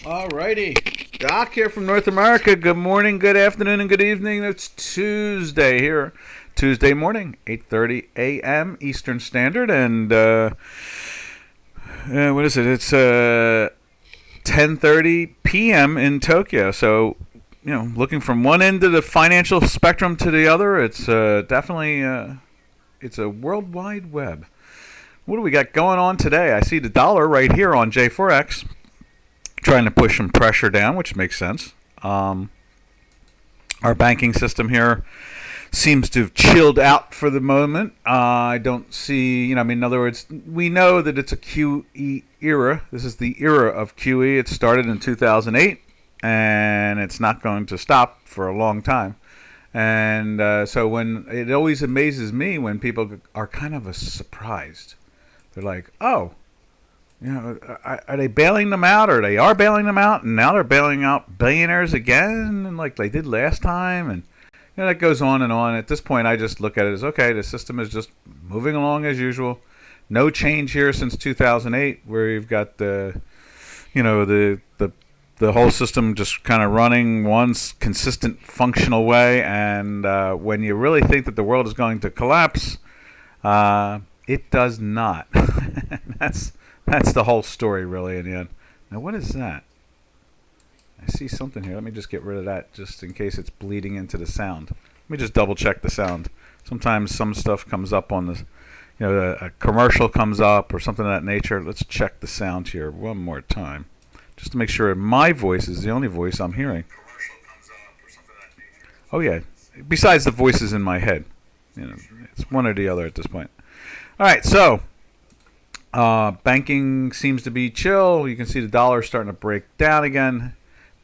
Alrighty. Doc here from North America. Good morning, good afternoon, and good evening. It's Tuesday here. Tuesday morning, 8:30 a.m. Eastern Standard. And what is it? It's 10:30 p.m. in Tokyo. So, looking from one end of the financial spectrum to the other, it's definitely it's a worldwide web. What do we got going on today? I see the dollar right here on J4X trying to push some pressure down, which makes sense. Our banking system here seems to have chilled out for the moment. I don't see, in other words, we know that it's a QE era. This is the era of QE. It started in 2008, and it's not going to stop for a long time. And so when it always amazes me when people are kind of surprised. They're like, oh, are they bailing them out, or they are bailing them out, and now they're bailing out billionaires again, and like they did last time, and that goes on and on. At this point, I just look at it as, okay, the system is just moving along as usual. No change here since 2008, where you've got the whole system just kind of running one consistent functional way, and when you really think that the world is going to collapse, it does not. That's the whole story, really, in the end. Now, what is that? I see something here. Let me just get rid of that, just in case it's bleeding into the sound. Let me just double-check the sound. Sometimes some stuff comes up on the, a commercial comes up or something of that nature. Let's check the sound here one more time, just to make sure my voice is the only voice I'm hearing. Oh, yeah. Besides the voices in my head. It's one or the other at this point. All right, so banking seems to be chill. You can see the dollar starting to break down again,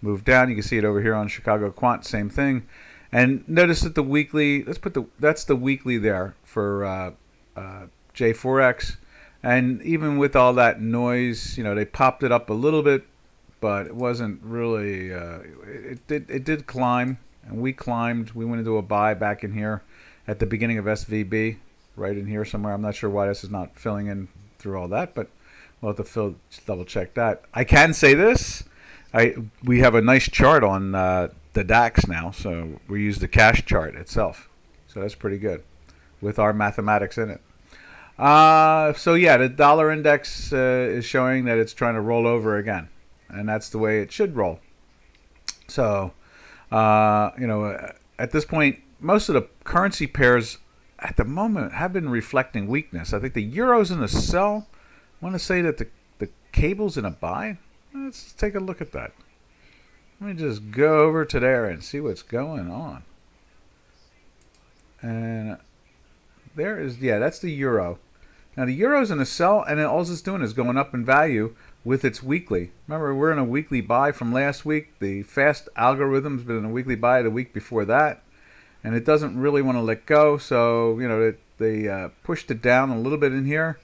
move down. You can see it over here on Chicago Quant, same thing. And notice that the weekly, that's the weekly there for J4X. And even with all that noise, they popped it up a little bit, but it wasn't really. It did climb, and we climbed. We went into a buy back in here at the beginning of SVB, right in here somewhere. I'm not sure why this is not filling in through all that, but we'll have to double check that. I can say this: we have a nice chart on the DAX now, so we use the cash chart itself, so that's pretty good with our mathematics in it. So yeah, the dollar index is showing that it's trying to roll over again, and that's the way it should roll. So at this point, most of the currency pairs at the moment have been reflecting weakness. I think the euro's in a sell. I want to say that the cable's in a buy. Let's take a look at that. Let me just go over to there and see what's going on. And there is, that's the euro. Now the euro's in a sell, and all it's doing is going up in value with its weekly. Remember, we're in a weekly buy from last week. The fast algorithm's been in a weekly buy the week before that. And it doesn't really want to let go, so they pushed it down a little bit in here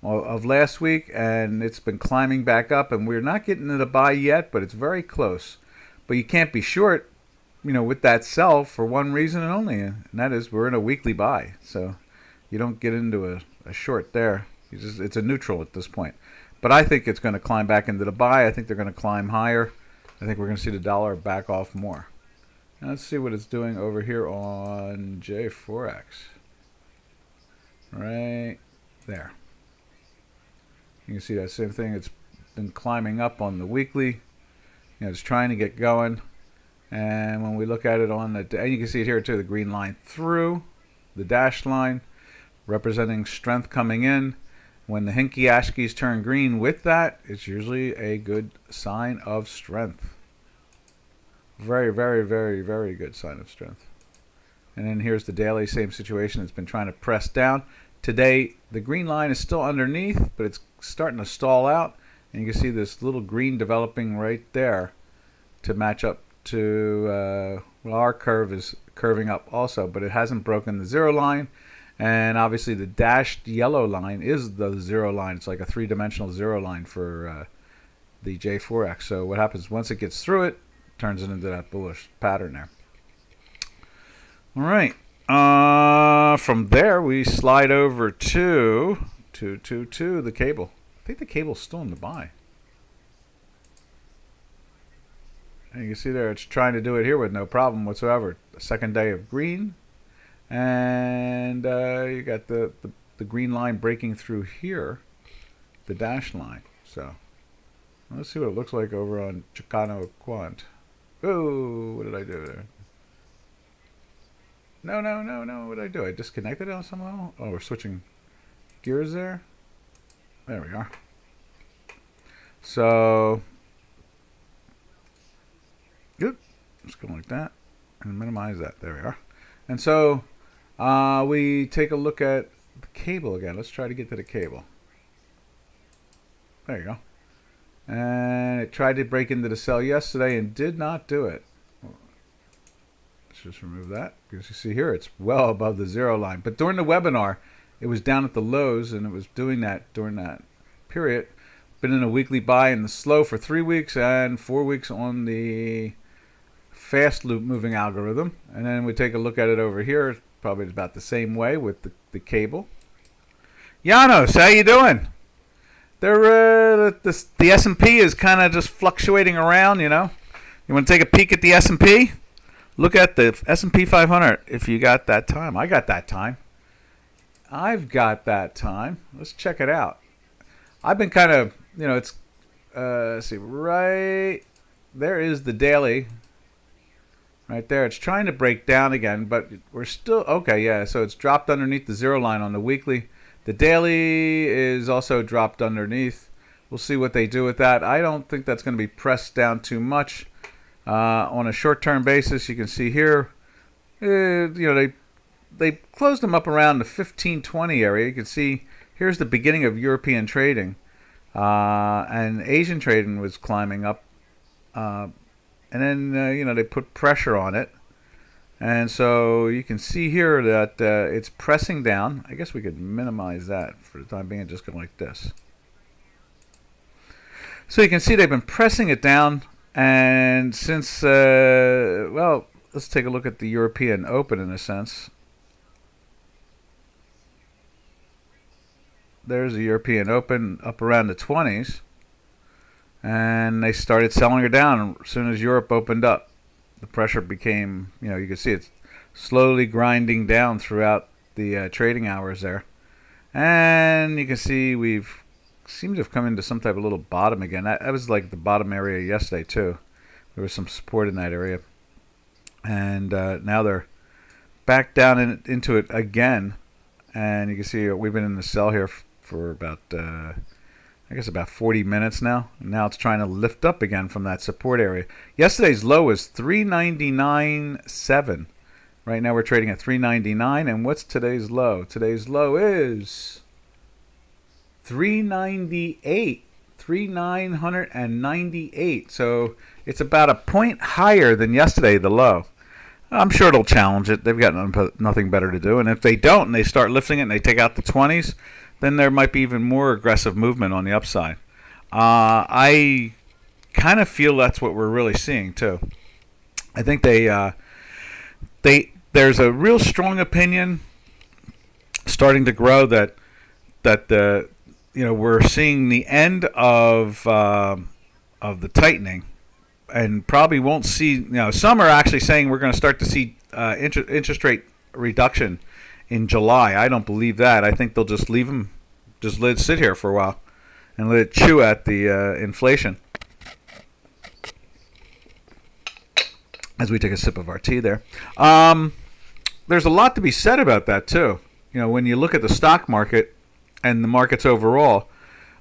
of last week, and it's been climbing back up, and we're not getting to a buy yet, but it's very close. But you can't be short, with that sell for one reason and only, and that is we're in a weekly buy, so you don't get into a short there. It's a neutral at this point. But I think it's going to climb back into the buy. I think they're going to climb higher. I think we're going to see the dollar back off more. Now let's see what it's doing over here on J4X. Right there. You can see that same thing. It's been climbing up on the weekly. It's trying to get going. And when we look at it on the, and you can see it here too, the green line through the dashed line, representing strength coming in. When the hinky ashkies turn green with that, it's usually a good sign of strength. Very, very, very, very good sign of strength. And then here's the daily, same situation. It's been trying to press down. Today, the green line is still underneath, but it's starting to stall out. And you can see this little green developing right there to match up to, our curve is curving up also, but it hasn't broken the zero line. And obviously the dashed yellow line is the zero line. It's like a three-dimensional zero line for the J4X. So what happens once it gets through it, turns it into that bullish pattern there. All right. From there, we slide over to the cable. I think the cable's still in the buy. And you can see there it's trying to do it here with no problem whatsoever. The second day of green. And you got the green line breaking through here, the dash line. So let's see what it looks like over on Chicano Quant. Oh, what did I do there? No. What did I do? I disconnected it somehow? Oh, we're switching gears there. There we are. So, good. Let's go like that and minimize that. There we are. And so we take a look at the cable again. Let's try to get to the cable. There you go. And it tried to break into the sell yesterday and did not do it. Let's just remove that. Because you see here, it's well above the zero line. But during the webinar, it was down at the lows, and it was doing that during that period. Been in a weekly buy in the slow for 3 weeks and 4 weeks on the fast loop moving algorithm. And then we take a look at it over here. It's probably about the same way with the cable. Janos, how you doing? The S&P is kind of just fluctuating around, you know. You want to take a peek at the S&P? Look at the S&P 500 if you got that time. I got that time. I've got that time. Let's check it out. I've been kind of, you know, it's, let's see, right there is the daily. Right there. It's trying to break down again, but we're still, okay, yeah, so it's dropped underneath the zero line on the weekly. The daily is also dropped underneath. We'll see what they do with that. I don't think that's going to be pressed down too much. On a short-term basis, you can see here, you know, they closed them up around the 1520 area. You can see here's the beginning of European trading, and Asian trading was climbing up, and then you know, they put pressure on it. And so you can see here that it's pressing down. I guess we could minimize that for the time being and just go like this. So you can see they've been pressing it down. And since, well, let's take a look at the European Open in a sense. There's the European Open up around the 20s. And they started selling her down as soon as Europe opened up. The pressure became, you know, you can see it's slowly grinding down throughout the trading hours there. And you can see we've seemed to have come into some type of little bottom again. That was like the bottom area yesterday too. There was some support in that area. And now they're back down into it again. And you can see we've been in the sell here for about, I guess about 40 minutes now. Now it's trying to lift up again from that support area. Yesterday's low was 399.7. Right now we're trading at 399. And what's today's low? Today's low is 398. 3,998. So it's about a point higher than yesterday, the low. I'm sure it'll challenge it. They've got nothing better to do. And if they don't and they start lifting it and they take out the 20s, then there might be even more aggressive movement on the upside. I kind of feel that's what we're really seeing too. I think there's a real strong opinion starting to grow that the, you know, we're seeing the end of the tightening, and probably won't see. You know, some are actually saying we're going to start to see interest rate reduction in July. I don't believe that. I think they'll just leave them, just let it sit here for a while and let it chew at the inflation. As we take a sip of our tea there. There's a lot to be said about that too. You know, when you look at the stock market and the markets overall,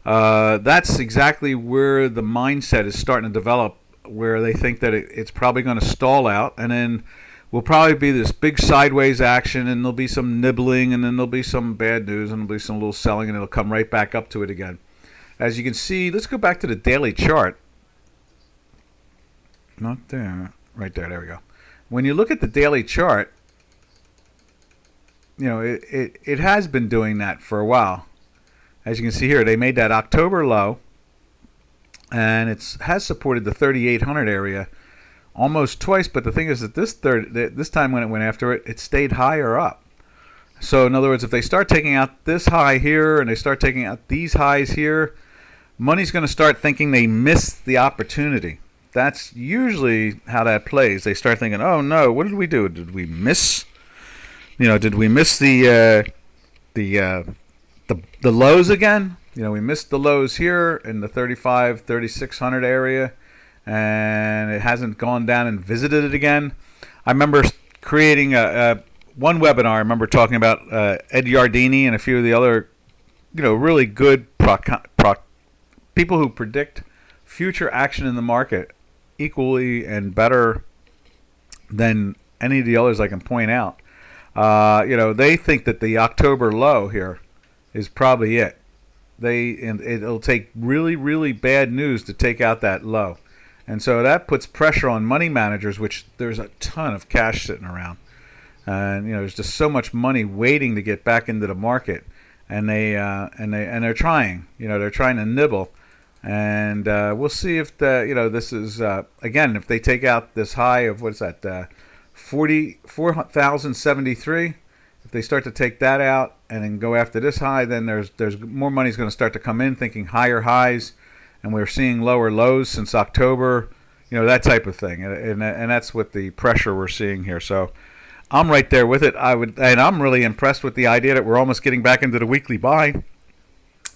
that's exactly where the mindset is starting to develop, where they think that it's probably going to stall out, and then will probably be this big sideways action, and there'll be some nibbling, and then there'll be some bad news, and there'll be some little selling, and it'll come right back up to it again. As you can see, let's go back to the daily chart. Not there. Right there. There we go. When you look at the daily chart, you know, it has been doing that for a while. As you can see here, they made that October low, and it has supported the 3,800 area almost twice, but the thing is that this time when it went after it, it stayed higher up. So in other words, if they start taking out this high here and they start taking out these highs here, money's going to start thinking they missed the opportunity. that's usually how that plays. They start thinking, "Oh no, what did we do? Did we miss? Did we miss the the lows again? We missed the lows here in the 35, 3600 area, and it hasn't gone down and visited it again." I remember creating one webinar. I remember talking about Ed Yardini and a few of the other, really good people who predict future action in the market equally and better than any of the others I can point out. They think that the October low here is probably it. And it'll take really, really bad news to take out that low. And so that puts pressure on money managers, which there's a ton of cash sitting around. And there's just so much money waiting to get back into the market. And they're trying. They're trying to nibble. And we'll see if this is again, if they take out this high of what's that 4,073. If they start to take that out and then go after this high, then there's more money's going to start to come in, thinking higher highs, and we're seeing lower lows since October, that type of thing, and that's what the pressure we're seeing here. So I'm right there with it. And I'm really impressed with the idea that we're almost getting back into the weekly buy.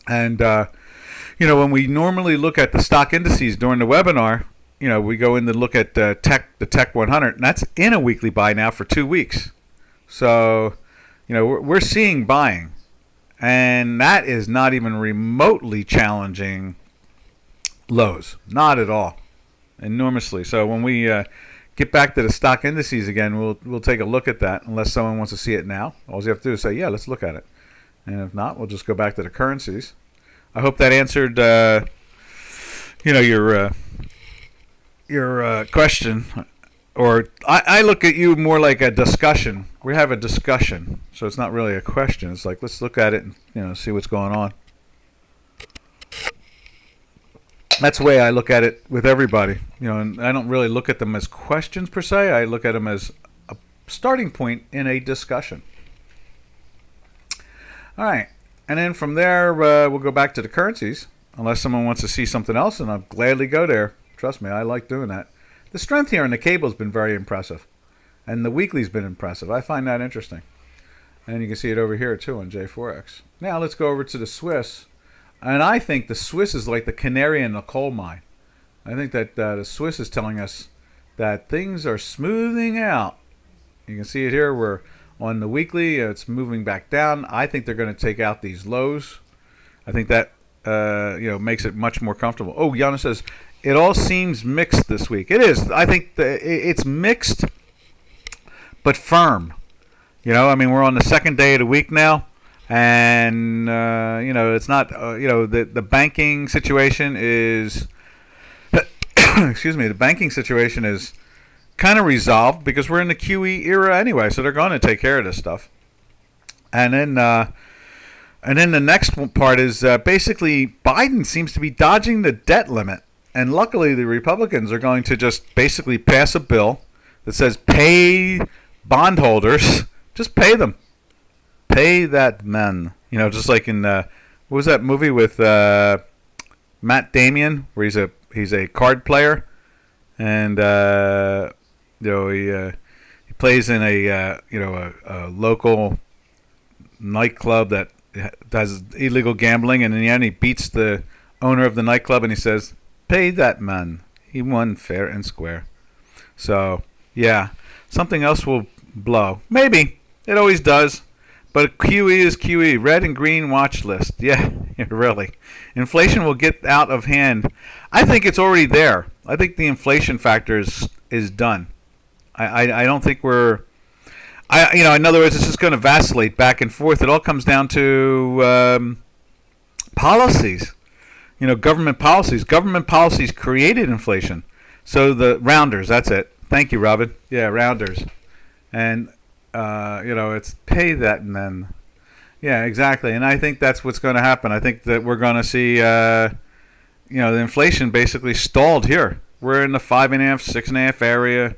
And when we normally look at the stock indices during the webinar, we go in to look at the Tech 100, and that's in a weekly buy now for 2 weeks. So we're seeing buying, and that is not even remotely challenging lows, not at all, enormously. So when we get back to the stock indices again, we'll take a look at that. Unless someone wants to see it now, all you have to do is say, yeah, let's look at it. And if not, we'll just go back to the currencies. I hope that answered your question. Or I look at you more like a discussion. We have a discussion, so it's not really a question. It's like, let's look at it and see what's going on. That's the way I look at it with everybody. And I don't really look at them as questions per se. I look at them as a starting point in a discussion. All right, and then from there we'll go back to the currencies, unless someone wants to see something else, and I'll gladly go there. Trust me, I like doing that. The strength here in the cable has been very impressive, and the weekly's been impressive. I find that interesting, and you can see it over here too on J4X. Now let's go over to the Swiss. And I think the Swiss is like the canary in the coal mine. I think that the Swiss is telling us that things are smoothing out. You can see it here. We're on the weekly. It's moving back down. I think they're going to take out these lows. I think that makes it much more comfortable. Oh, Yana says, it all seems mixed this week. It is. I think it's mixed but firm. We're on the second day of the week now. And it's not the banking situation is excuse me, the banking situation is kind of resolved because we're in the QE era anyway, so they're going to take care of this stuff. And then the next part is basically Biden seems to be dodging the debt limit, and luckily the Republicans are going to just basically pass a bill that says pay bondholders, just pay them. Pay that man, just like in what was that movie with Matt Damon, where he's a card player, and he plays in a local nightclub that does illegal gambling, and in the end he beats the owner of the nightclub, and he says, "Pay that man. He won fair and square." So yeah, something else will blow. Maybe it always does. But QE is QE, red and green watch list. Yeah, really. Inflation will get out of hand. I think it's already there. I think the inflation factor is done. I don't think we're... in other words, it's just going to vacillate back and forth. It all comes down to policies. Government policies. Government policies created inflation. So the rounders, that's it. Thank you, Robin. Yeah, rounders. And... it's pay that and then. Yeah, exactly. And I think that's what's going to happen. I think that we're going to see, the inflation basically stalled here. We're in the 5.5, 6.5 area.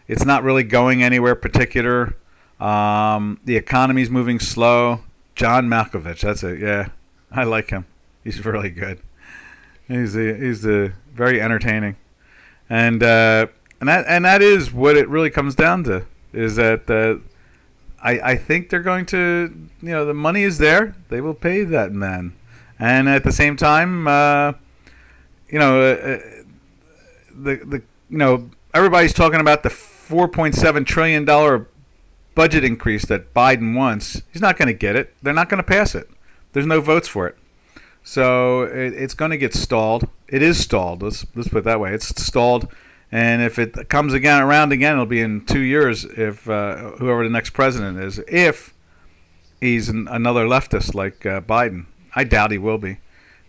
It's not really going anywhere particular. The economy's moving slow. John Malkovich, that's it. Yeah, I like him. He's really good. He's very entertaining. And that is what it really comes down to. Is that I think they're going to, the money is there. They will pay that man, and at the same time, the everybody's talking about the $4.7 trillion budget increase that Biden wants. He's not going to get it. They're not going to pass it. There's no votes for it. So it's going to get stalled. It is stalled. Let's put it that way. It's stalled. And if it comes around again, it'll be in 2 years if whoever the next president is, if he's another leftist like Biden. I doubt he will be.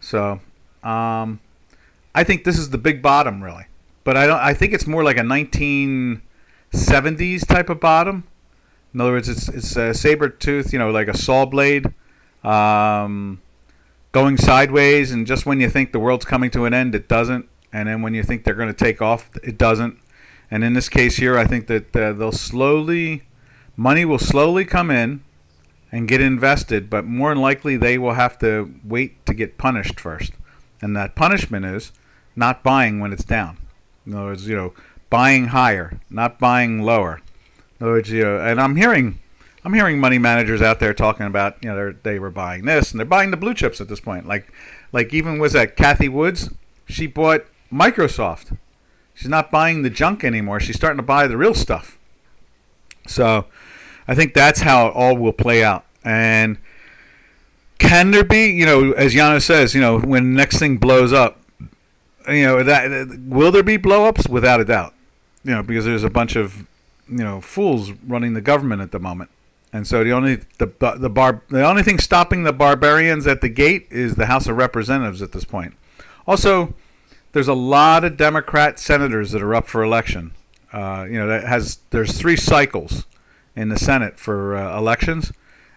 So I think this is the big bottom, really. But I think it's more like a 1970s type of bottom. In other words, it's a saber tooth, like a saw blade, going sideways. And just when you think the world's coming to an end, it doesn't. And then when you think they're going to take off, it doesn't. And in this case here, I think that money will slowly come in and get invested, but more than likely they will have to wait to get punished first. And that punishment is not buying when it's down. In other words, buying higher, not buying lower. In other words, and I'm hearing money managers out there talking about, they were buying this and they're buying the blue chips at this point. Like even was that Kathy Woods? She bought Microsoft. She's not buying the junk anymore. She's starting to buy the real stuff. So I think that's how it all will play out. And can there be, as Yano says, when the next thing blows up, will there be blow-ups? Without a doubt. Because there's a bunch of, fools running the government at the moment. And so the only thing stopping the barbarians at the gate is the House of Representatives at this point. Also, there's a lot of Democrat senators that are up for election. There's 3 cycles in the Senate for elections,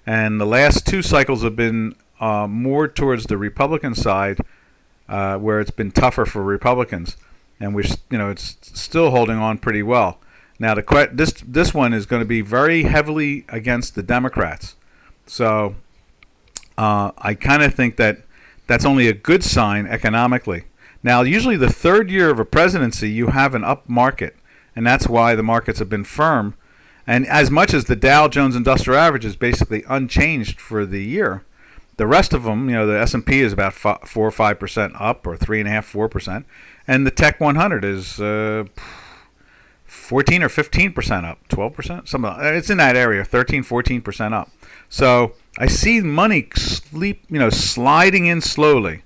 and the last 2 cycles have been more towards the Republican side, where it's been tougher for Republicans, and it's still holding on pretty well. Now this one is going to be very heavily against the Democrats, so I kind of think that that's only a good sign economically. Now, usually the third year of a presidency, you have an up market, and that's why the markets have been firm. And as much as the Dow Jones Industrial Average is basically unchanged for the year, the rest of them, the S&P is about 4 or 5% up, or 3.5%, 4%, and the Tech 100 is 14 or 15% up, 12%, something. It's in that area, 13, 14% up. So I see money sliding in slowly.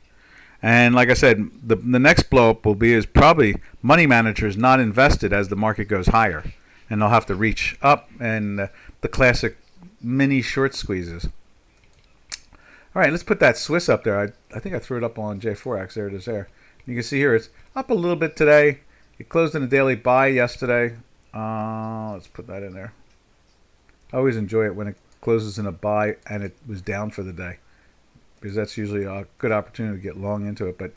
And like I said, the next blow up is probably money managers not invested as the market goes higher. And they'll have to reach up, and the classic mini short squeezes. All right, let's put that Swiss up there. I think I threw it up on J4X. There it is there. You can see here it's up a little bit today. It closed in a daily buy yesterday. Let's put that in there. I always enjoy it when it closes in a buy and it was down for the day, because that's usually a good opportunity to get long into it. But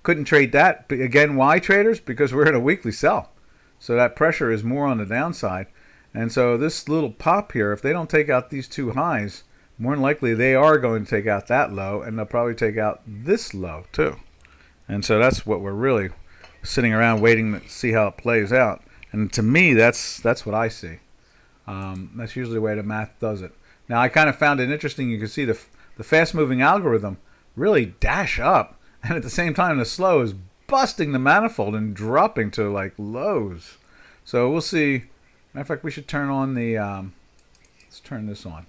couldn't trade that. But again, why, traders? Because we're in a weekly sell. So that pressure is more on the downside. And so this little pop here, if they don't take out these 2 highs, more than likely they are going to take out that low, and they'll probably take out this low too. And so that's what we're really sitting around waiting to see how it plays out. And to me, that's what I see. That's usually the way the math does it. Now, I kind of found it interesting. You can see the fast-moving algorithm really dash up, and at the same time, the slow is busting the manifold and dropping to like lows. So we'll see. Matter of fact, we should turn on the. Let's turn this on,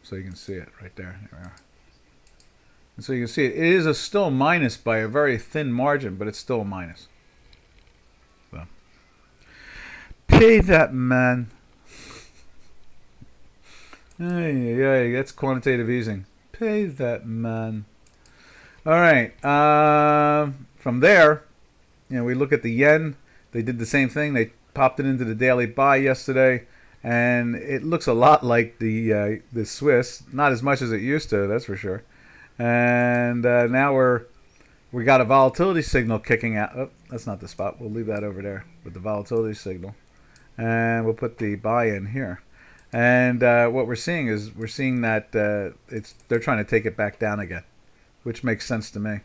so you can see it right there. There we are. And so you can see it is still minus by a very thin margin, but it's still a minus. So pay that man. Hey, that's quantitative easing. Pay that man. All right. From there, we look at the yen. They did the same thing. They popped it into the daily buy yesterday, and it looks a lot like the Swiss. Not as much as it used to, that's for sure. And now we got a volatility signal kicking out. Oh, that's not the spot. We'll leave that over there with the volatility signal, and we'll put the buy in here. And what we're seeing that they're trying to take it back down again, which makes sense to me.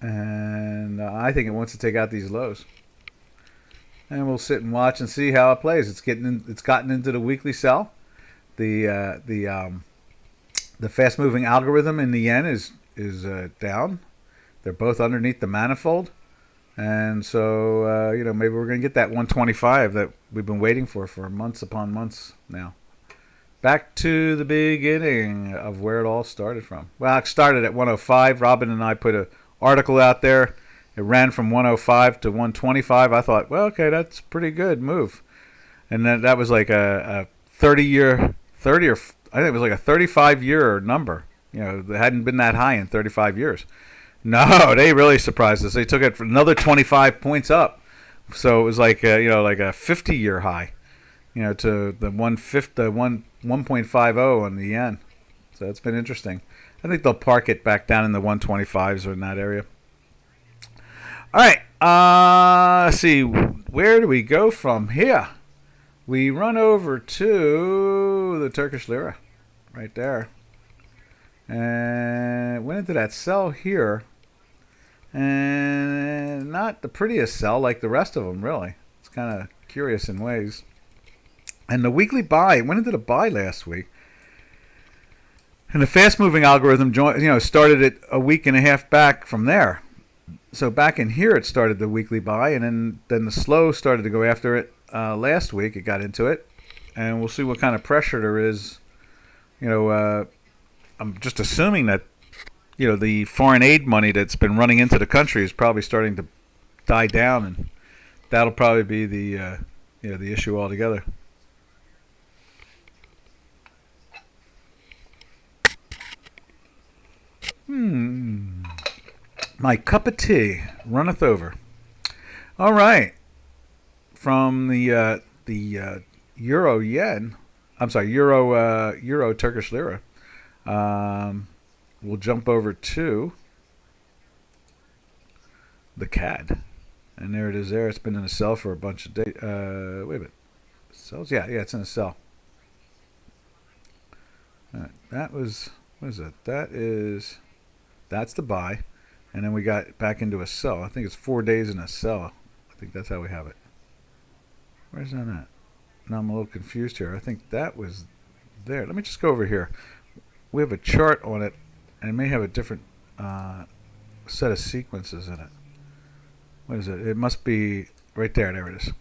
and I think it wants to take out these lows. And we'll sit and watch and see how it plays. It's gotten into the weekly sell. The fast moving algorithm in the yen is down. They're both underneath the manifold, and so maybe we're going to get that 125 that we've been waiting for months upon months now. Back to the beginning of where it all started from. Well, it started at 105. Robin and I put an article out there. It ran from 105 to 125. I thought, well, okay, that's a pretty good move. And then that was like a 30-year, I think it was like a 35-year number. It hadn't been that high in 35 years. No, they really surprised us. They took it for another 25 points up. So it was like like a 50-year high. To the 1.50 on the yen. So it's been interesting. I think they'll park it back down in the 125s or in that area. All right. Let's see. Where do we go from here? We run over to the Turkish lira right there. And went into that sell here. And not the prettiest sell like the rest of them, really. It's kind of curious in ways. And the weekly buy, went into the buy last week. And the fast-moving algorithm started it a week and a half back from there. So back in here it started the weekly buy, and then the slow started to go after it last week. It got into it. And we'll see what kind of pressure there is. I'm just assuming that, the foreign aid money that's been running into the country is probably starting to die down, and that'll probably be the issue altogether. My cup of tea runneth over. All right. From the euro yen, I'm sorry, euro Turkish lira. We'll jump over to the CAD, and there it is. There, it's been in a sell for a bunch of days. Wait a minute, sells? Yeah, it's in a sell. That was, what is it? That's the buy, and then we got back into a sell. I think it's 4 days in a sell. I think that's how we have it. Where's that at? Now I'm a little confused here. I think that was there. Let me just go over here. We have a chart on it, and it may have a different set of sequences in it. What is it? It must be right there. There it is.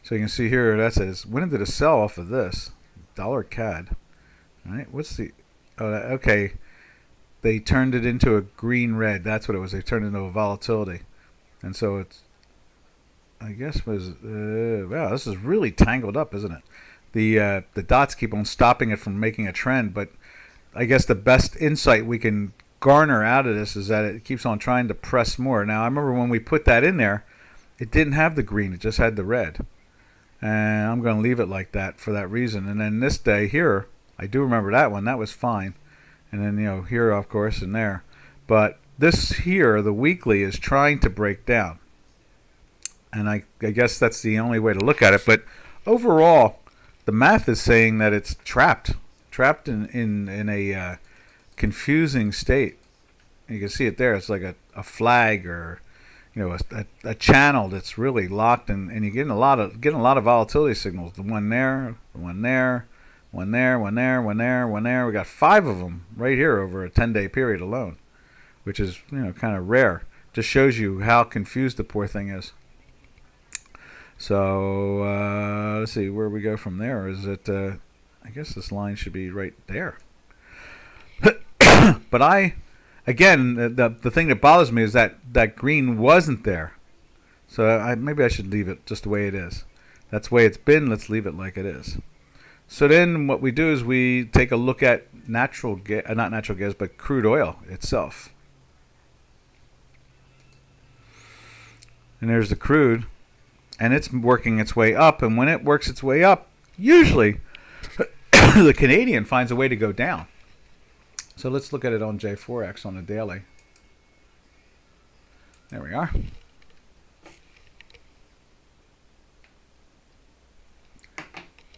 So you can see here, that's it. When did it sell off of this? Dollar CAD. All right. What's the... Oh, okay. They turned it into a green-red. That's what it was. They turned it into a volatility. And so it's... I guess was... wow, this is really tangled up, isn't it? The dots keep on stopping it from making a trend, but I guess the best insight we can garner out of this is that it keeps on trying to press more. Now, I remember when we put that in there, it didn't have the green. It just had the red. And I'm going to leave it like that for that reason. And then this day here, I do remember that one. That was fine. And then, here, of course, and there. But this here, the weekly, is trying to break down. And I guess that's the only way to look at it. But overall, the math is saying that it's trapped in a confusing state. You can see it there. It's like a flag or a channel that's really locked, and you're getting a lot of volatility signals. The one there, the one there, one there, one there, one there, one there. We got 5 of them right here over a 10-day period alone, which is kind of rare. Just shows you how confused the poor thing is. So let's see where we go from there. Is it? I guess this line should be right there. But again, the thing that bothers me is that green wasn't there. So maybe I should leave it just the way it is. That's the way it's been. Let's leave it like it is. So then what we do is we take a look at not natural gas, but crude oil itself. And there's the crude. And it's working its way up. And when it works its way up, usually the Canadian finds a way to go down. So let's look at it on J4X on the daily. There we are.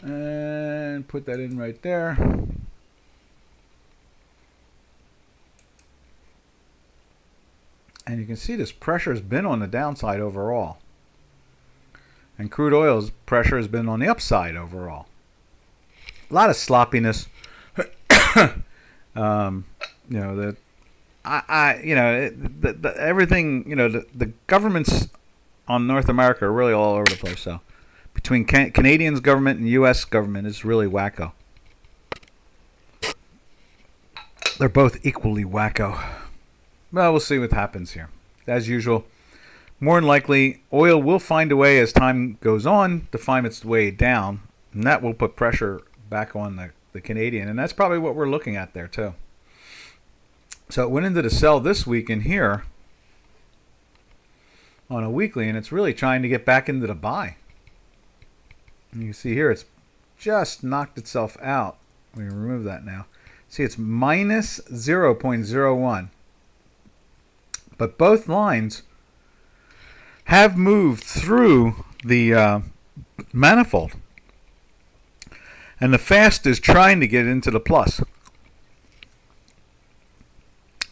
And put that in right there. And you can see this pressure has been on the downside overall. And crude oil's pressure has been on the upside overall. A lot of sloppiness. You know, that everything, the governments on North America are really all over the place. So between Canadian government and U.S. government is really wacko. They're both equally wacko. Well, we'll see what happens here. As usual, more than likely, oil will find a way as time goes on to find its way down, and that will put pressure back on the Canadian, and that's probably what we're looking at there too. So it went into the sell this week in here on a weekly, and it's really trying to get back into the buy. And you can see here it's just knocked itself out. We remove that now. See, it's minus 0.01. But both lines have moved through the manifold. And the fast is trying to get into the plus.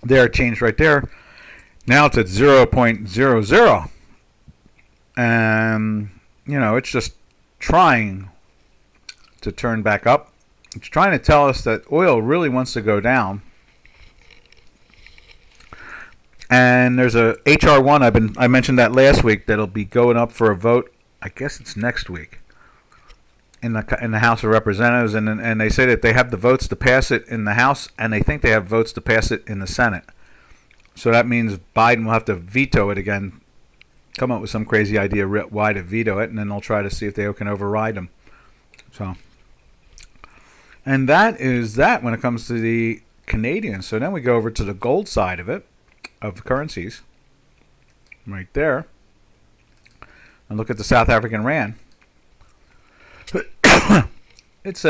There, it changed right there. Now it's at 0.00. And, it's just trying to turn back up. It's trying to tell us that oil really wants to go down. And there's a HR1, I mentioned that last week, that'll be going up for a vote. I guess it's next week in the House of Representatives, and they say that they have the votes to pass it in the House, and they think they have votes to pass it in the Senate. So that means Biden will have to veto it again, come up with some crazy idea why to veto it, and then they'll try to see if they can override them. So, and that is that when it comes to the Canadian. So then we go over to the gold side of it, of currencies, right there, and look at the South African rand. It's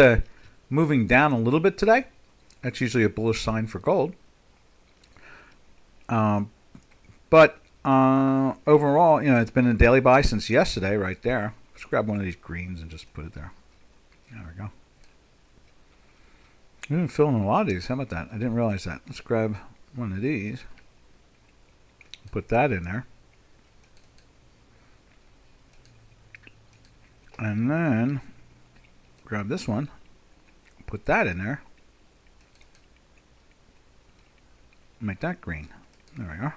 moving down a little bit today. That's usually a bullish sign for gold. But overall, it's been a daily buy since yesterday right there. Let's grab one of these greens and just put it there. There we go. We've been filling a lot of these. How about that? I didn't realize that. Let's grab one of these. Put that in there. And then grab this one. Put that in there. Make that green. There we go.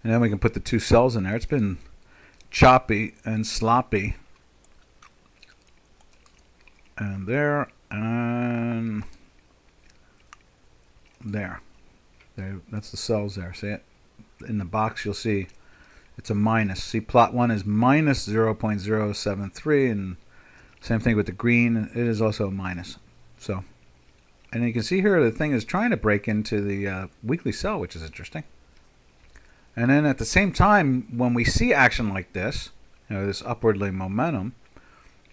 And then we can put the two cells in there. It's been choppy and sloppy. And there and there. That's the cells there. See it? In the box you'll see it's a minus. See, plot 1 is minus 0.073, and same thing with the green. It is also a minus. So, and you can see here the thing is trying to break into the weekly sell, which is interesting. And then at the same time, when we see action like this, this upwardly momentum,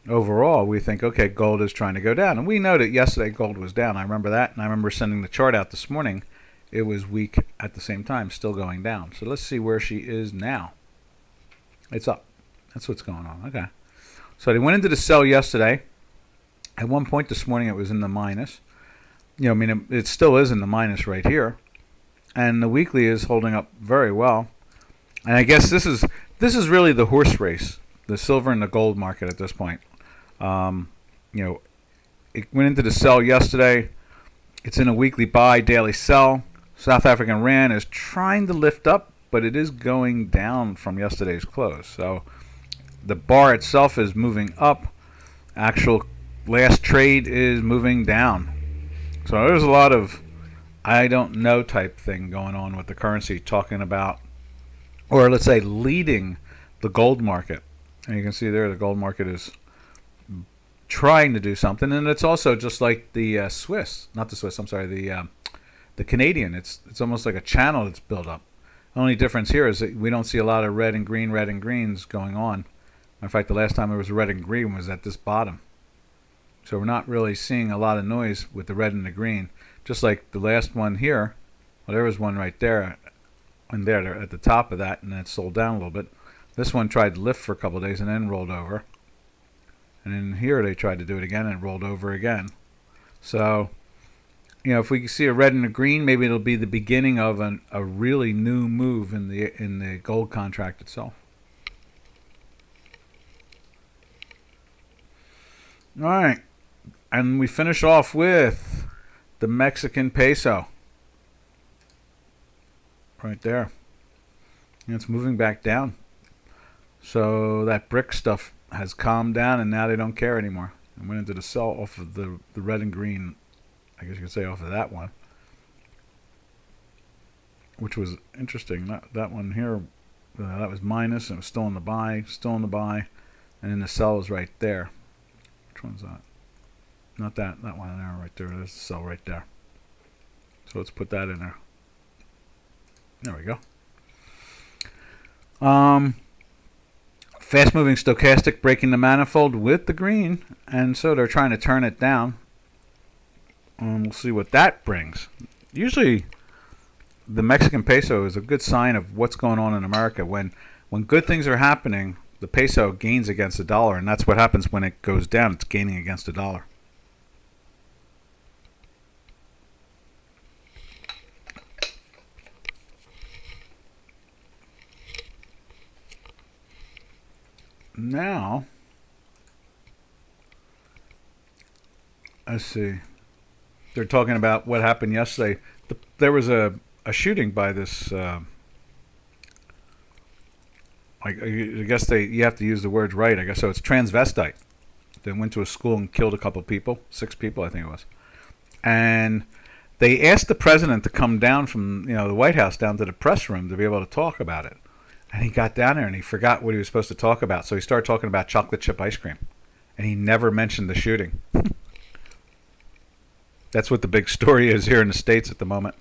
overall, we think, okay, gold is trying to go down. And we know that yesterday gold was down. I remember that, and I remember sending the chart out this morning. It was weak at the same time, still going down. So let's see where she is now. It's up. That's what's going on. Okay. So they went into the sell yesterday. At one point this morning, it was in the minus. It still is in the minus right here. And the weekly is holding up very well. And I guess this is really the horse race, the silver and the gold market at this point. It went into the sell yesterday. It's in a weekly buy, daily sell. South African rand is trying to lift up, but it is going down from yesterday's close. So the bar itself is moving up. Actual last trade is moving down. So there's a lot of I don't know type thing going on with the currency, talking about, or let's say leading the gold market. And you can see there the gold market is trying to do something, and it's also just like the the Canadian. It's almost like a channel that's built up. The only difference here is that we don't see a lot of red and greens going on. In fact, the last time there was red and green was at this bottom. So we're not really seeing a lot of noise with the red and the green. Just like the last one here, well, there was one right there, and there at the top of that, and then it sold down a little bit. This one tried to lift for a couple of days and then rolled over. And then here they tried to do it again and rolled over again. So, if we see a red and a green, maybe it'll be the beginning of a really new move in the gold contract itself. All right, and we finish off with the Mexican peso. Right there. And it's moving back down. So that brick stuff has calmed down, and now they don't care anymore. I went into the sell off of the red and green, I guess you could say off of that one, which was interesting. That one here, that was minus, and it was still in the buy, and then the sell was right there. Which one's that? Not that one there, right there. There's the sell right there. So let's put that in there. There we go. Fast moving stochastic breaking the manifold with the green, and so they're trying to turn it down. We'll see what that brings. Usually the Mexican peso is a good sign of what's going on in America. When good things are happening, the peso gains against the dollar, and that's what happens when it goes down. It's gaining against the dollar. Now, let's see. They're talking about what happened yesterday. There was a shooting by this. I guess you have to use the words right. I guess so. It's transvestite. They went to a school and killed a couple of people, 6 people, I think it was. And they asked the president to come down from the White House down to the press room to be able to talk about it. And he got down there and he forgot what he was supposed to talk about. So he started talking about chocolate chip ice cream. And he never mentioned the shooting. That's what the big story is here in the States at the moment.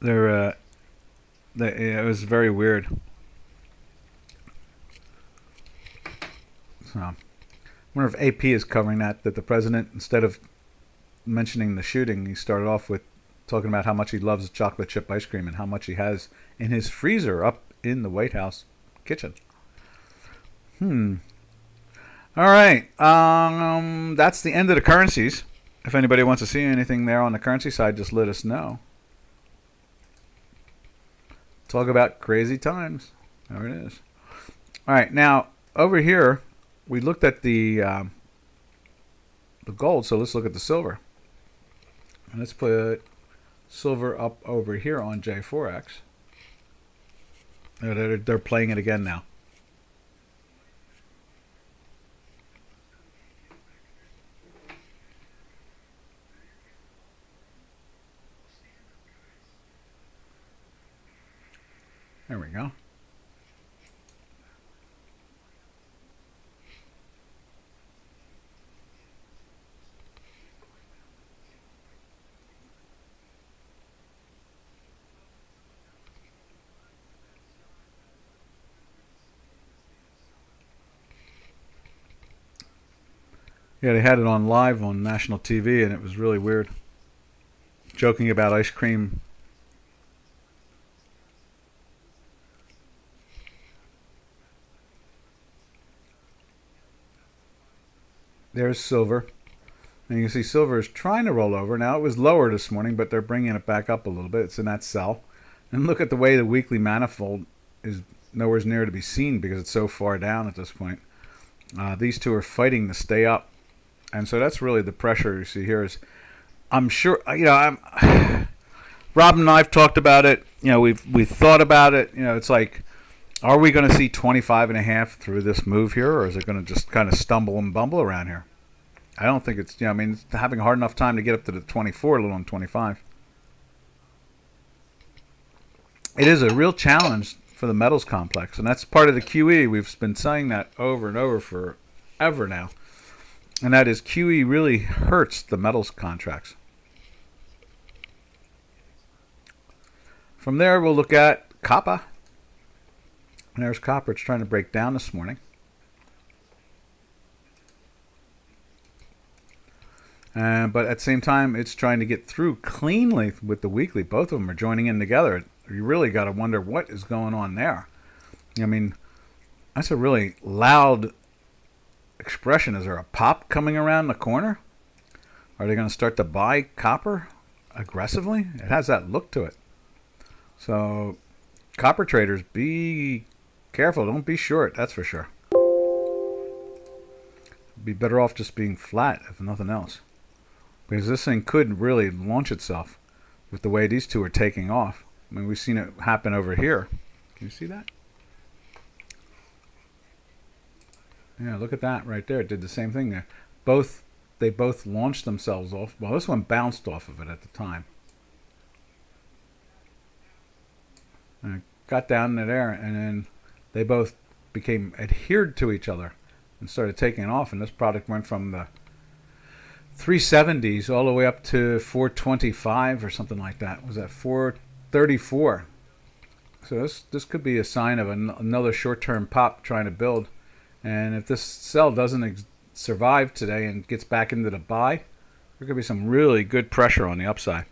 It was very weird. So I wonder if AP is covering that the president, instead of mentioning the shooting, he started off with talking about how much he loves chocolate chip ice cream and how much he has in his freezer up in the White House kitchen. All right. That's the end of the currencies. If anybody wants to see anything there on the currency side, just let us know. Talk about crazy times. There it is. All right. Now, over here, we looked at the gold, so let's look at the silver. And let's put silver up over here on J4X. They're playing it again now. There we go. Yeah, they had it on live on national TV, and it was really weird. Joking about ice cream. There's silver. And you can see silver is trying to roll over. Now, it was lower this morning, but they're bringing it back up a little bit. It's in that sell. And look at the way the weekly manifold is nowhere near to be seen because it's so far down at this point. These two are fighting to stay up. And so that's really the pressure you see here. Is I'm sure, Rob and I have talked about it. We've thought about it. It's like, are we going to see 25.5 through this move here, or is it going to just kind of stumble and bumble around here? I don't think it's, it's having a hard enough time to get up to the 24, let alone 25. It is a real challenge for the metals complex, and that's part of the QE. We've been saying that over and over forever now. And that is QE really hurts the metals contracts. From there, we'll look at copper. And there's copper. It's trying to break down this morning. But at the same time, it's trying to get through cleanly with the weekly. Both of them are joining in together. You really got to wonder what is going on there. That's a really loud expression. Is there a pop coming around the corner? Are they going to start to buy copper aggressively? It has that look to it. So, copper traders, be careful. Don't be short, that's for sure. Be better off just being flat, if nothing else. Because this thing could really launch itself with the way these two are taking off. I mean, we've seen it happen over here. Can you see that? Yeah, look at that right there. It did the same thing there. They both launched themselves off. Well, this one bounced off of it at the time. And it got down in there, and then they both became adhered to each other and started taking off. And this product went from the 370s all the way up to 425 or something like that. Was that 434? So this could be a sign of another short-term pop trying to build. And if this sell doesn't survive today and gets back into the buy, there could be some really good pressure on the upside.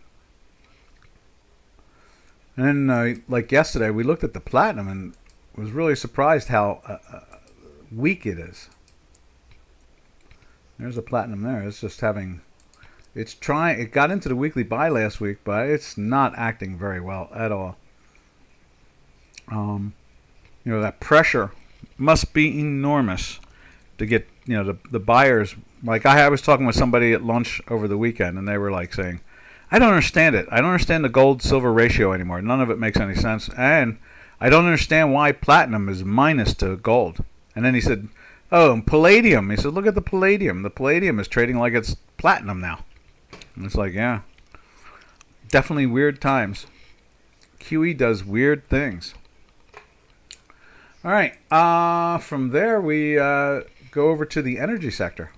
And then, like yesterday, we looked at the platinum and was really surprised how weak it is. There's a platinum there. It's just having, it got into the weekly buy last week, but it's not acting very well at all. That pressure must be enormous to get, the buyers. Like I was talking with somebody at lunch over the weekend, and they were like saying, I don't understand it. I don't understand the gold-silver ratio anymore. None of it makes any sense. And I don't understand why platinum is minus to gold. And then he said, oh, and palladium. He said, look at the palladium. The palladium is trading like it's platinum now. And it's like, yeah, definitely weird times. QE does weird things. All right. From there, we go over to the energy sector.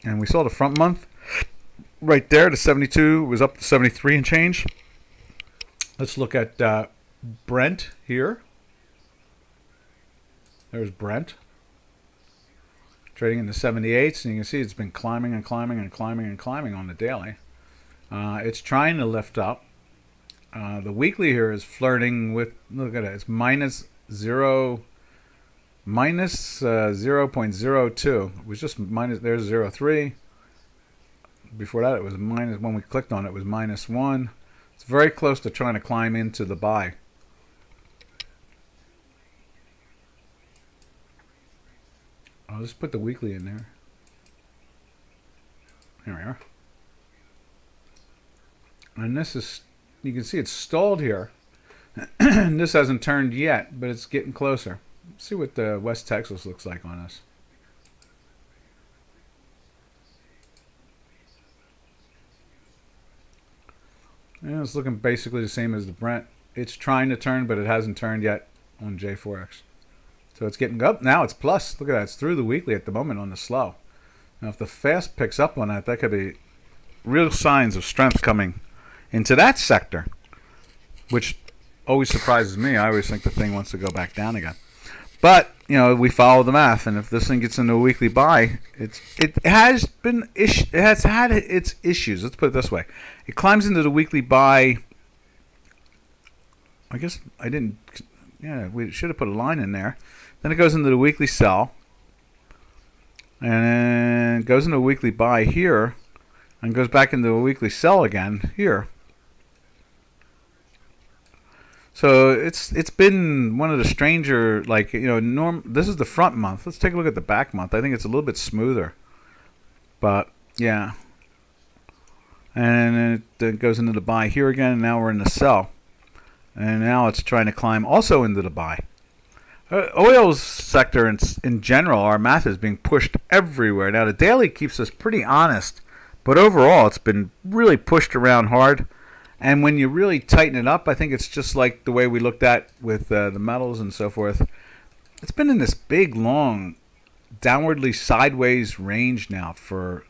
And we saw the front month right there. The 72 was up to 73 and change. Let's look at Brent here. There's Brent. Trading in the 78s. And you can see it's been climbing and climbing and climbing and climbing on the daily. It's trying to lift up. The weekly here is flirting with, look at it, it's minus 0.02. It was just minus, there's 0.3. Before that it was minus, when we clicked on it, it was minus 1. It's very close to trying to climb into the buy. I'll just put the weekly in there. Here we are. And this is, you can see it's stalled here. And this hasn't turned yet, but it's getting closer. Let's see what the West Texas looks like on us. And it's looking basically the same as the Brent. It's trying to turn, but it hasn't turned yet on J4X. So it's getting up. Now it's plus. Look at that. It's through the weekly at the moment on the slow. Now if the fast picks up on that, that could be real signs of strength coming into that sector, which always surprises me. I always think the thing wants to go back down again. But, we follow the math, and if this thing gets into a weekly buy, it has had its issues. Let's put it this way. It climbs into the weekly buy. I guess I didn't, we should have put a line in there. Then it goes into the weekly sell, and then goes into a weekly buy here, and goes back into a weekly sell again here. So it's been one of the stranger, like, this is the front month. Let's take a look at the back month. I think it's a little bit smoother. But, yeah. And it goes into the buy here again, and now we're in the sell. And now it's trying to climb also into the buy. Oil's sector in general, our math is being pushed everywhere. Now, the daily keeps us pretty honest. But overall, it's been really pushed around hard. And when you really tighten it up, I think it's just like the way we looked at with the metals and so forth. It's been in this big, long, downwardly sideways range now for,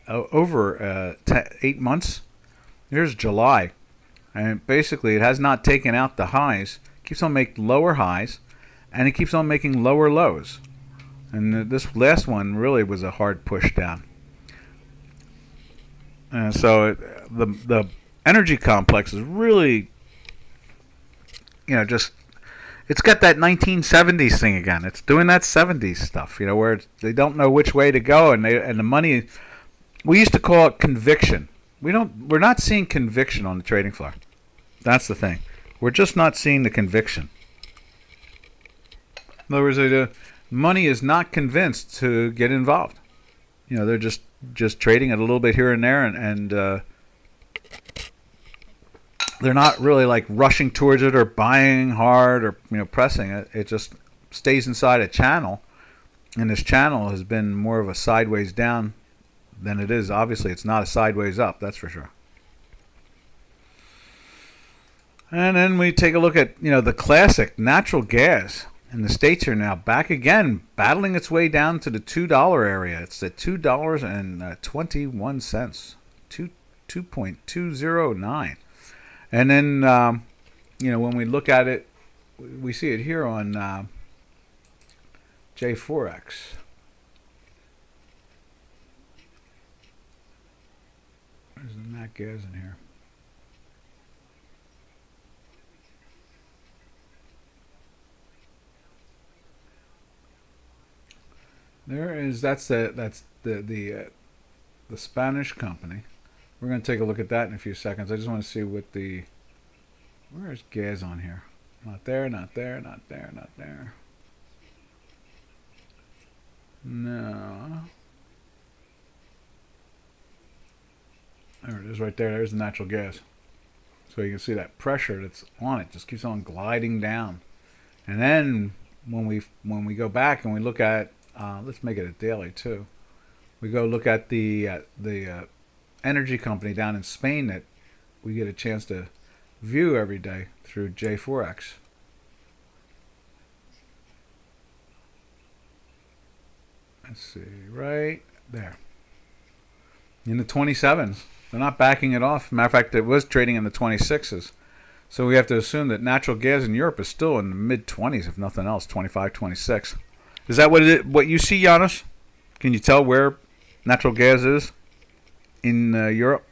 over 8 months. Here's July. And basically, it has not taken out the highs. It keeps on making lower highs, and it keeps on making lower lows. And this last one really was a hard push down. So the energy complex is really, just it's got that 1970s thing again. It's doing that 70s stuff, where they don't know which way to go, and the money. We used to call it conviction. We're not seeing conviction on the trading floor. That's the thing. We're just not seeing the conviction. In other words, the money is not convinced to get involved. They're just trading it a little bit here and there, and they're not really like rushing towards it or buying hard or pressing it. It just stays inside a channel, and this channel has been more of a sideways down than it is. Obviously, it's not a sideways up. That's for sure. And then we take a look at the classic natural gas. And the States are now back again, battling its way down to the $2 area. It's at $2.21, 2.209. And then, when we look at it, we see it here on J4X. There's the nat gas in here. That's the Spanish company. We're going to take a look at that in a few seconds. I just want to see where's gas on here? Not there, not there, not there, not there. No. There it is right there. There's the natural gas. So you can see that pressure that's on it just keeps on gliding down. And then when we go back and we look at let's make it a daily too. We go look at the energy company down in Spain that we get a chance to view every day through J4X. Let's see, right there. In the 27s. They're not backing it off. Matter of fact, it was trading in the 26s. So we have to assume that natural gas in Europe is still in the mid-20s, if nothing else, 25, 26. Is that what you see, Giannis? Can you tell where natural gas is in Europe?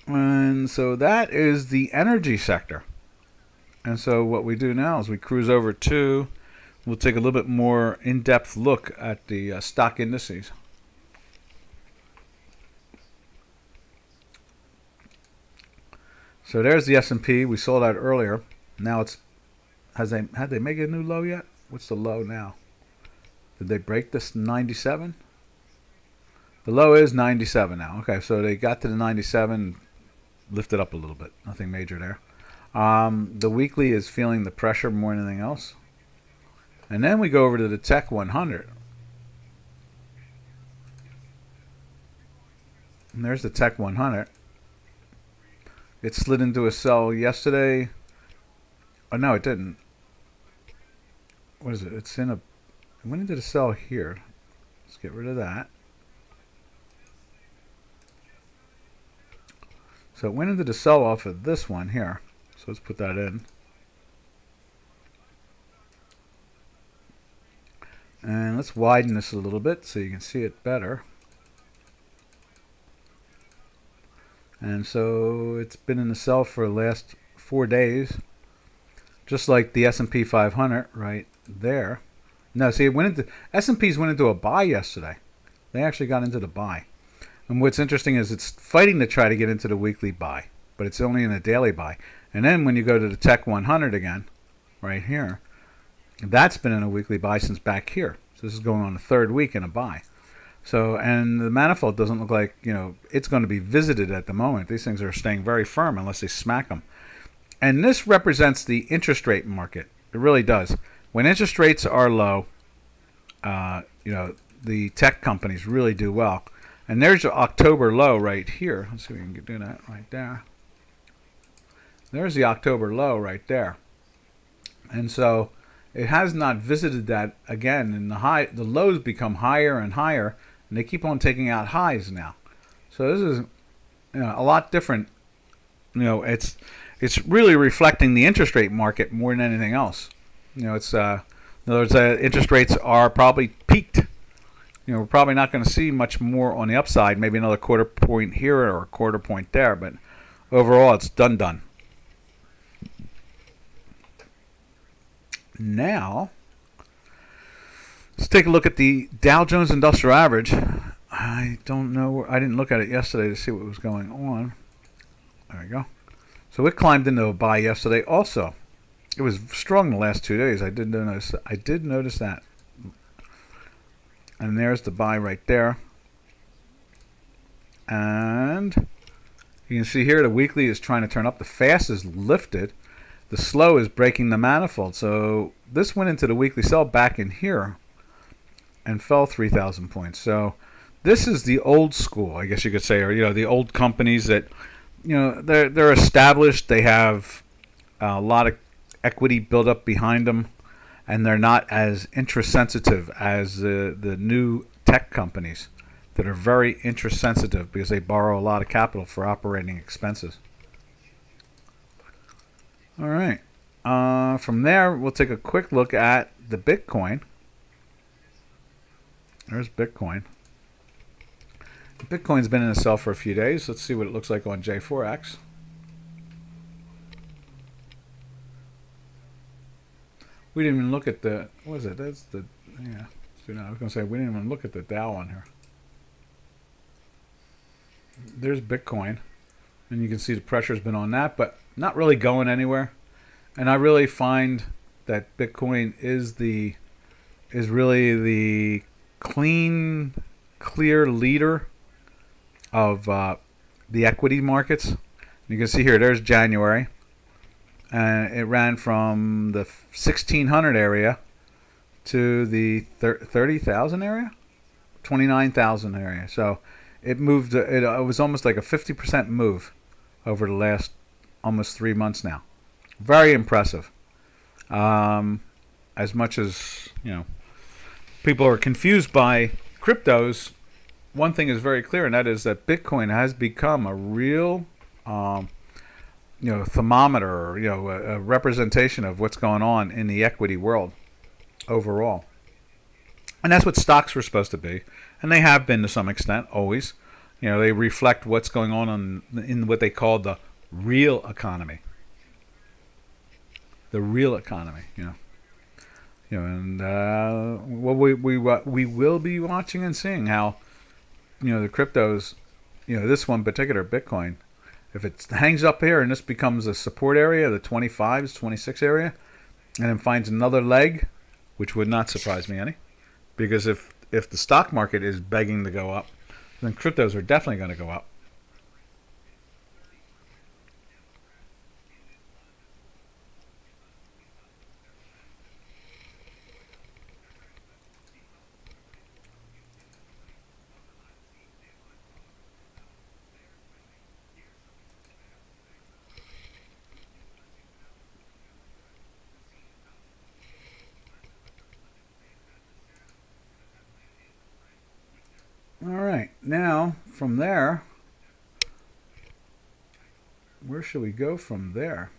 And so that is the energy sector. And so what we do now is we cruise over to, we'll take a little bit more in-depth look at the stock indices. So there's the S&P. We saw that earlier. Now had they make a new low yet? What's the low now? Did they break this 97? The low is 97 now. Okay, so they got to the 97, lifted up a little bit. Nothing major there. The weekly is feeling the pressure more than anything else. And then we go over to the Tech 100. And there's the Tech 100. It slid into a sell yesterday. Oh, no, it didn't. What is it? It went into the sell here. Let's get rid of that. So it went into the sell off of this one here. So let's put that in. And let's widen this a little bit so you can see it better. And so it's been in the sell for the last 4 days, just like the S&P 500 right there. No, see, S&Ps went into a buy yesterday. They actually got into the buy. And what's interesting is it's fighting to try to get into the weekly buy, but it's only in a daily buy. And then when you go to the Tech 100 again, right here, that's been in a weekly buy since back here. So this is going on the 3rd week in a buy. So, and the manifold doesn't look like, it's going to be visited at the moment. These things are staying very firm unless they smack them. And this represents the interest rate market. It really does. When interest rates are low, the tech companies really do well. And there's your October low right here. Let's see if we can do that right there. There's the October low right there. And so it has not visited that again. And the lows become higher and higher. And they keep on taking out highs now. So this is a lot different. It's really reflecting the interest rate market more than anything else. It's in other words, interest rates are probably peaked. we're probably not going to see much more on the upside. Maybe another quarter point here or a quarter point there, but overall, it's done. Now, let's take a look at the Dow Jones Industrial Average. I don't know. I didn't look at it yesterday to see what was going on. There we go. So it climbed into a buy yesterday also. It was strong the last 2 days. I did notice that. And there's the buy right there. And you can see here the weekly is trying to turn up. The fast is lifted. The slow is breaking the manifold. So this went into the weekly sell back in here and fell 3,000 points. So this is the old school, I guess you could say, or the old companies that they're established. They have a lot of equity built up behind them, and they're not as interest sensitive as the new tech companies that are very interest sensitive because they borrow a lot of capital for operating expenses. All right. From there, we'll take a quick look at the Bitcoin. There's Bitcoin. Bitcoin's been in a sell for a few days. Let's see what it looks like on J4X. We didn't even look at the, what is it? That's the, yeah. So now I was going to say, we didn't even look at the Dow on here. There's Bitcoin. And you can see the pressure's been on that, but not really going anywhere. And I really find that Bitcoin is really the clear leader of the equity markets. You can see here, there's January. And it ran from the 1,600 area to the 30,000 area, 29,000 area. So it moved. It was almost like a 50% move over the last almost 3 months now. Very impressive. As much as people are confused by cryptos, one thing is very clear, and that is that Bitcoin has become a real thermometer, or a representation of what's going on in the equity world overall. And that's what stocks were supposed to be, and they have been to some extent always. They reflect what's going on in what they call the real economy. The real economy, and we will be watching and seeing how the cryptos, this one in particular, Bitcoin. If it hangs up here and this becomes a support area, the 25s, 26 area, and then finds another leg, which would not surprise me any, because if the stock market is begging to go up, then cryptos are definitely going to go up. All right, now from there, where should we go from there?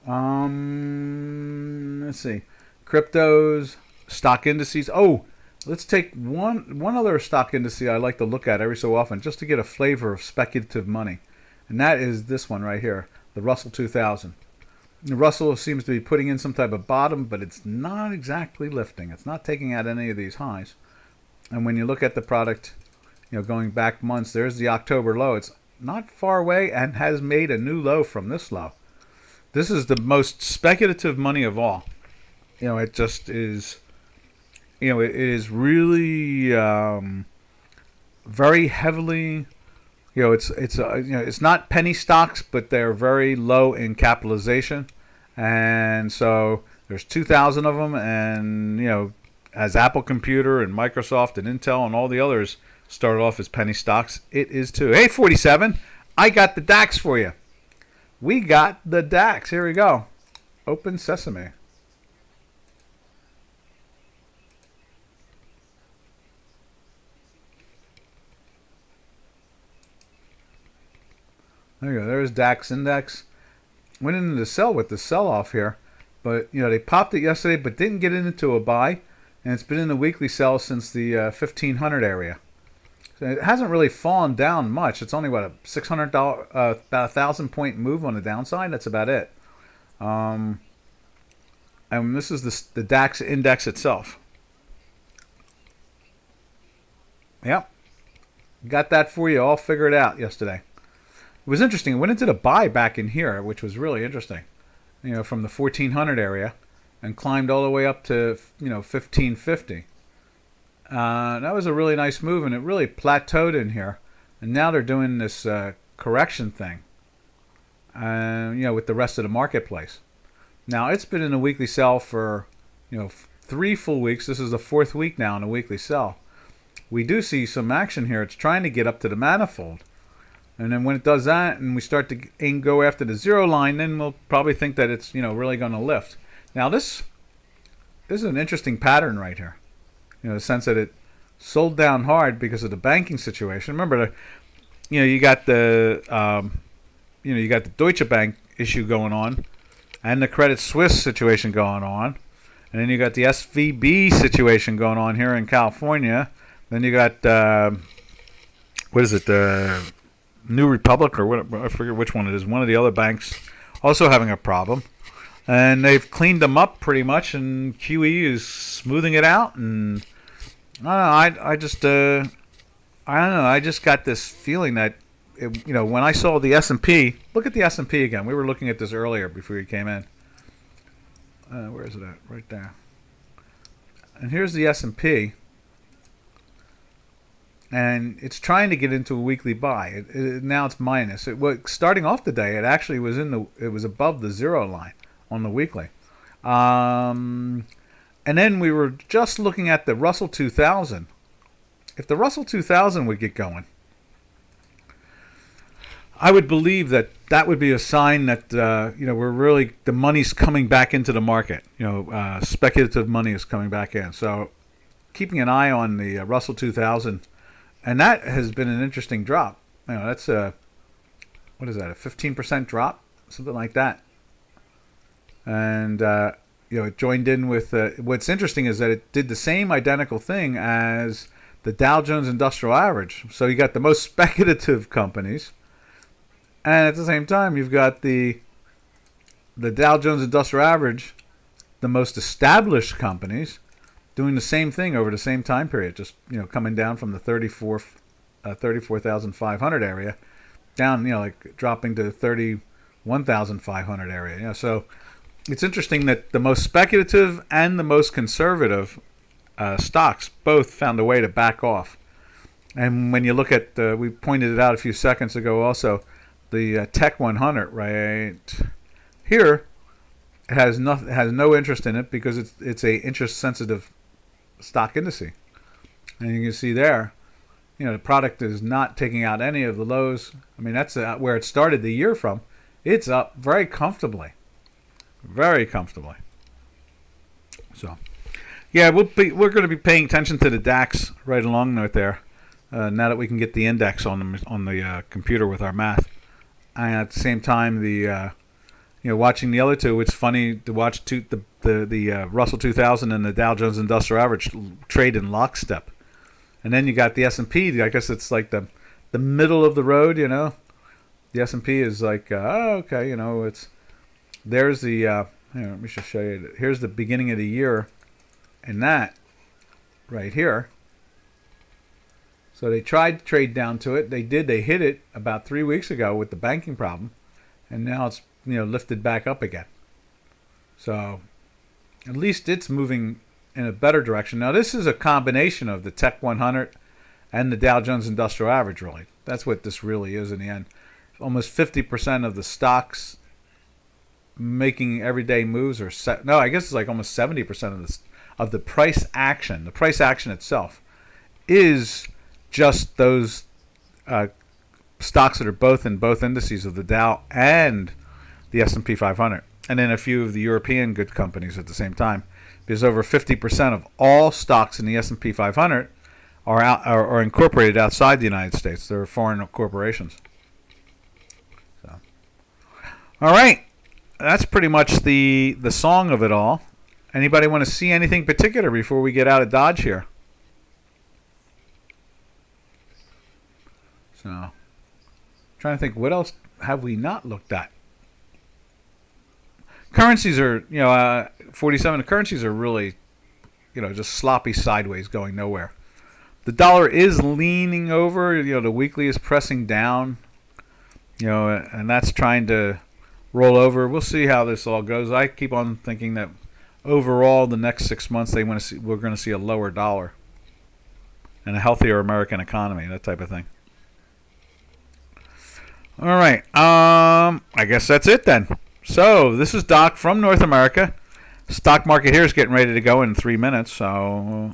Let's see, cryptos, stock indices. Oh, let's take one other stock index I like to look at every so often, just to get a flavor of speculative money, and that is this one right here, the Russell 2000. The Russell seems to be putting in some type of bottom, but it's not exactly lifting. It's not taking out any of these highs. And when you look at the product, going back months, there's the October low. It's not far away and has made a new low from this low. This is the most speculative money of all. It just is, it is really very heavily, it's not penny stocks, but they're very low in capitalization. And so there's 2,000 of them, and, as Apple Computer and Microsoft and Intel and all the others started off as penny stocks, it is too. Hey, 47, I got the DAX for you. We got the DAX. Here we go. Open sesame. There you go. There's DAX index. Went into the sell with the sell-off here. But, they popped it yesterday but didn't get into a buy. and it's been in the weekly sell since the 1500 area. So it hasn't really fallen down much. It's only what, a $600, about 1,000 point move on the downside. That's about it. And this is the DAX index itself. Yep, got that for you all figured out yesterday. It was interesting. It went into the buy back in here, which was really interesting. From the 1400 area, and climbed all the way up to 1550. That was a really nice move, and it really plateaued in here. And now they're doing this correction thing, with the rest of the marketplace. Now it's been in a weekly sell for 3 full weeks. This is the 4th week now in a weekly sell. We do see some action here. It's trying to get up to the manifold. And then when it does that and we start to go after the zero line, then we'll probably think that it's really going to lift. Now this is an interesting pattern right here. The sense that it sold down hard because of the banking situation. Remember, you got the you got the Deutsche Bank issue going on, and the Credit Suisse situation going on, and then you got the SVB situation going on here in California. Then you got what is it? New Republic, or what, I forget which one it is. One of the other banks also having a problem, and they've cleaned them up pretty much. And QE is smoothing it out. And I don't know. I just don't know. I just got this feeling that when I saw the S&P. Look at the S&P again. We were looking at this earlier before you came in. Where is it at? Right there. And here's the S&P. And it's trying to get into a weekly buy. Now it's minus. Starting off the day, it actually was it was above the zero line on the weekly. And then we were just looking at the Russell 2000. If the Russell 2000 would get going, I would believe that would be a sign that we're really, the money's coming back into the market. Speculative money is coming back in. So keeping an eye on the Russell 2000. And that has been an interesting drop. That's what is that? A 15% drop, something like that. And it joined in with. What's interesting is that it did the same identical thing as the Dow Jones Industrial Average. So you got the most speculative companies, and at the same time you've got the Dow Jones Industrial Average, the most established companies, doing the same thing over the same time period, just coming down from the 34,500 area, down like dropping to 31,500 area. So it's interesting that the most speculative and the most conservative stocks both found a way to back off. And when you look at, we pointed it out a few seconds ago also, the Tech 100 right here has no interest in it because it's a interest sensitive stock indice, and you can see there, the product is not taking out any of the lows. I mean, that's where it started the year from. It's up very comfortably, very comfortably. So, yeah, we're going to be paying attention to the DAX right along right there. Now that we can get the index on the computer with our math, and at the same time watching the other two. It's funny to watch the Russell 2000 and the Dow Jones Industrial Average trade in lockstep, and then you got the S&P. I guess it's like the middle of the road. The S&P is like okay, it's there's the here, let me just show you. Here's the beginning of the year, and that right here. So they tried to trade down to it. They did. They hit it about 3 weeks ago with the banking problem, and now it's lifted back up again. So at least it's moving in a better direction. Now this is a combination of the Tech 100 and the Dow Jones Industrial Average, really. That's what this really is in the end. Almost 50% of the stocks making everyday moves I guess it's like almost 70% of the price action. The price action itself is just those stocks that are both in both indices of the Dow and the S&P 500, and then a few of the European good companies at the same time, because over 50% of all stocks in the S&P 500 are incorporated outside the United States. They're foreign corporations. All right, that's pretty much the song of it all. Anybody want to see anything particular before we get out of Dodge here? So, trying to think, what else have we not looked at? Currencies are, 47. The currencies are really, just sloppy sideways, going nowhere. The dollar is leaning over. The weekly is pressing down. And that's trying to roll over. We'll see how this all goes. I keep on thinking that overall, the next 6 months, we're going to see a lower dollar and a healthier American economy, that type of thing. All right. I guess that's it then. So this is Doc from North America. Stock market here is getting ready to go in 3 minutes. So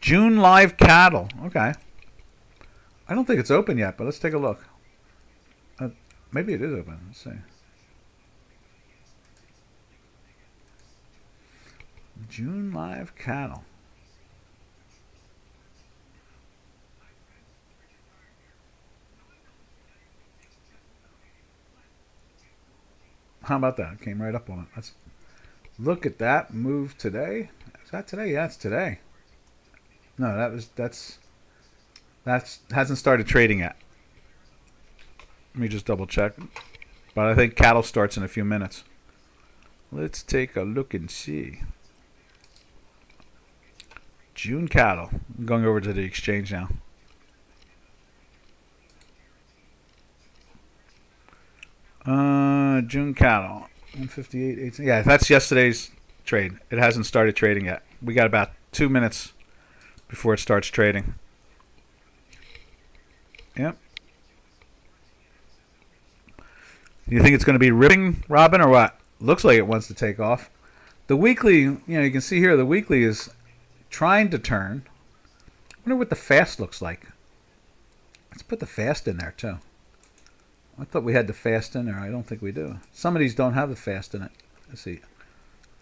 June live cattle. Okay. I don't think it's open yet, but let's take a look. Maybe it is open. Let's see. June live cattle. How about that? It came right up on it. Let's look at that move today. Is that today? Yeah, it's today. No, that's hasn't started trading yet. Let me just double check. But I think cattle starts in a few minutes. Let's take a look and see. June cattle. I'm going over to the exchange now. June cattle. 158.18. Yeah, that's yesterday's trade. It hasn't started trading yet. We got about 2 minutes before it starts trading. Yep. You think it's going to be ripping, Robin, or what? Looks like it wants to take off. The weekly, you can see here, the weekly is trying to turn. I wonder what the fast looks like. Let's put the fast in there, too. I thought we had the fast in there. I don't think we do. Some of these don't have the fast in it. Let's see.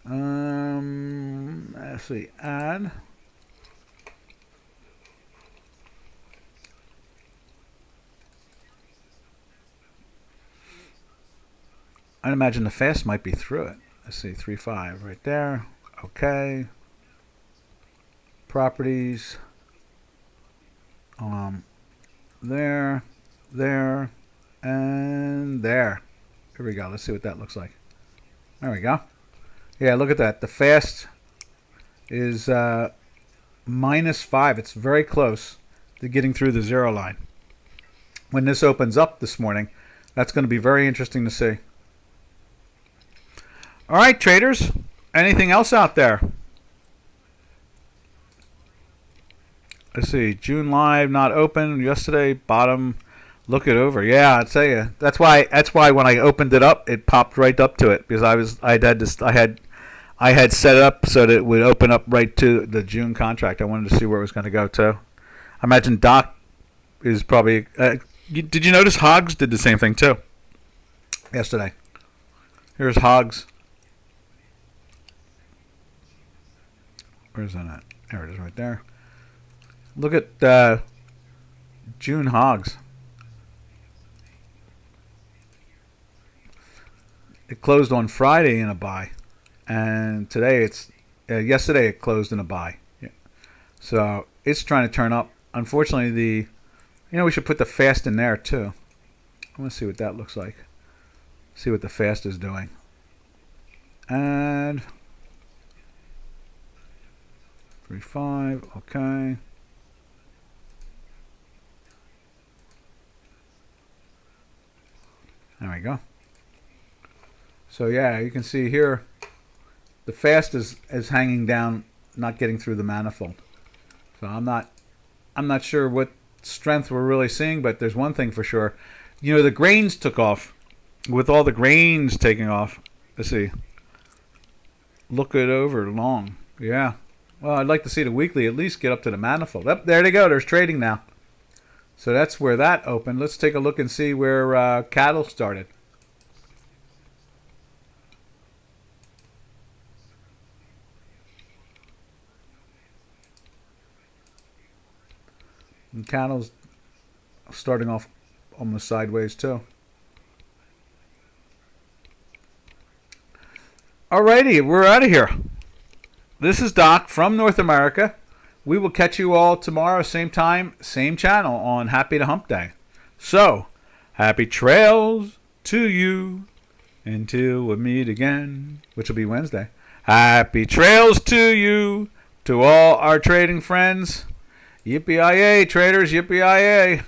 Let's see. Add. I'd imagine the fast might be through it. Let's see. 3.5 right there. Okay. Properties. There. And there. Here we go. Let's see what that looks like. There we go. Yeah, look at that. The fast is -5. It's very close to getting through the zero line. When this opens up this morning, that's going to be very interesting to see. All right, traders. Anything else out there? Let's see. June live not open yesterday. Bottom. Look it over. Yeah, I'll tell you. That's why when I opened it up, it popped right up to it because I had set it up so that it would open up right to the June contract. I wanted to see where it was going to go to. I imagine Doc is probably. Did you notice Hogs did the same thing too? Yesterday. Here's Hogs. Where's that at? There it is, right there. Look at June Hogs. It closed on Friday in a buy, and today yesterday it closed in a buy. Yeah. So it's trying to turn up. Unfortunately, we should put the fast in there too. I want to see what that looks like. See what the fast is doing. And 3.5. Okay. There we go. So yeah, you can see here the fast is hanging down, not getting through the manifold. So I'm not sure what strength we're really seeing, but there's one thing for sure. The grains took off. With all the grains taking off, let's see. Look it over long. Yeah. Well, I'd like to see the weekly at least get up to the manifold. Up there they go. There's trading now. So that's where that opened. Let's take a look and see where cattle started. And cattle's starting off almost sideways too. Alrighty, we're out of here. this is Doc from North America. We will catch you all tomorrow, same time, same channel on Happy to Hump Day. So, happy trails to you until we meet again, which will be Wednesday. Happy trails to you, to all our trading friends. Yippee-yi-yay, traders, yippee-yi-yay.